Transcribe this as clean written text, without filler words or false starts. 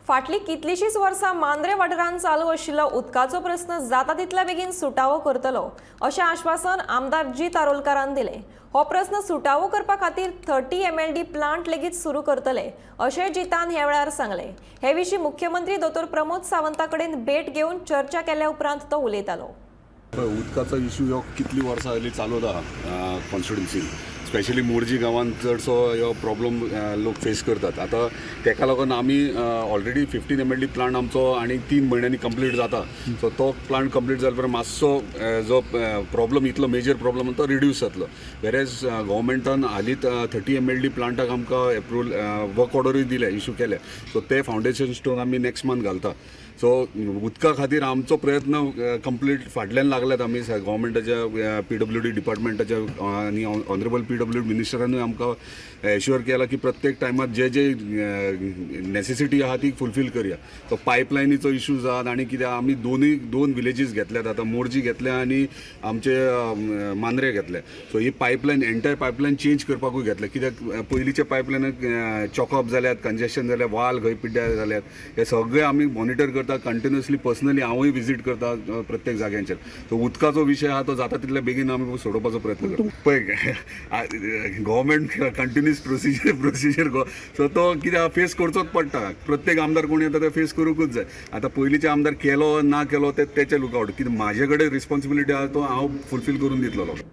फाटली कितलीशीच वर्सां मांद्रे वाठारांत चालू आशिल्लो उदकाचो प्रस्न जाता तितल्या बेगीन सुटावो करतलो अशें आश्वासन आमदार जी तारोलकारान दिलें। हो प्रस्न सुटावो करपा खातीर 30 MLD प्लांट लेगीत सुरू करतले अशें जितान ह्या वेळार सांगलें। हे विशीं मुख्यमंत्री दोतोर प्रमोद सावंता कडेन भेट घेवन चर्चा केल्या उपरांत तो उलयतालो। उदकाचो इश्यू ह्यो कितली वर्सां जाली चालू आसा कॉन्स्टिट्युन्सीन, स्पेशली मोरजी गांवांत चडसो ह्यो प्रॉब्लम लोक फेस करतात। आतां तेका लागून आमी ऑलरेडी 15 MLD प्लांट आमचो आनी 3 म्हयन्यांनी कंप्लीट जाता। सो तो प्लांट कंप्लीट जाले उपरांत मातसो जो प्रॉब्लम इतलो मेजर प्रॉब्लम तो रिड्यूस जातलो। वेरेज गव्हर्मेंटान हालींच 30 MLD प्लांटाक आमकां एप्रूवल वर्क ऑर्डरूय दिले, इश्यू केले। सो ते फावंडेशन स्टोन आमी नेक्स्ट मंथ घालता। सो उदका खातीर आमचो प्रयत्न कंप्लीट फाटल्यान लागल्यात। आमी गव्हर्मेंटाच्या PWD डिपार्टमेंटाच्या आनी ऑनरेबल PWD मिनिस्टरानूय आमकां एश्युअर केला की प्रत्येक टायमार जे नेसेसिटी आहा ती फुलफील करया। सो पायपलायनीचो इश्यू जात आनी कितें आमी दोन विलेजीस घेतल्यात, आतां मोरजी घेतल्या आनी आमचे मांद्रे घेतले। सो ही पायपलायन एंटायर पायपलायन चेंज करपाकूय घेतले, कित्याक पयलींचे पायपलायनाक चॉकअप जाल्यात, कंजेशन जाल्यात, वाल खंय पिड्ड्यार जाल्यात, हे सगळे आमी मॉनिटर करता कंटिन्युअसली। पर्सनली हांवूय विजीट करता प्रत्येक जाग्यांचेर। सो उदकाचो विशय आहा तो जाता तितल्या बेगीन आमी सोडोवपाचो प्रयत्न करता। पळय गव्हर्मेंट कंटिन्युअस प्रोसिजर सो तो कितें फेस करचोच पडटा। प्रत्येक आमदार कोण येता ते फेस करूंकूच जाय। आतां पयलींचे आमदार केलो ना केलो तेचे लुकआवट, कितें म्हाजे कडेन रिस्पॉन्सिबिलिटी आहा तो हांव फुलफील करून दितलो।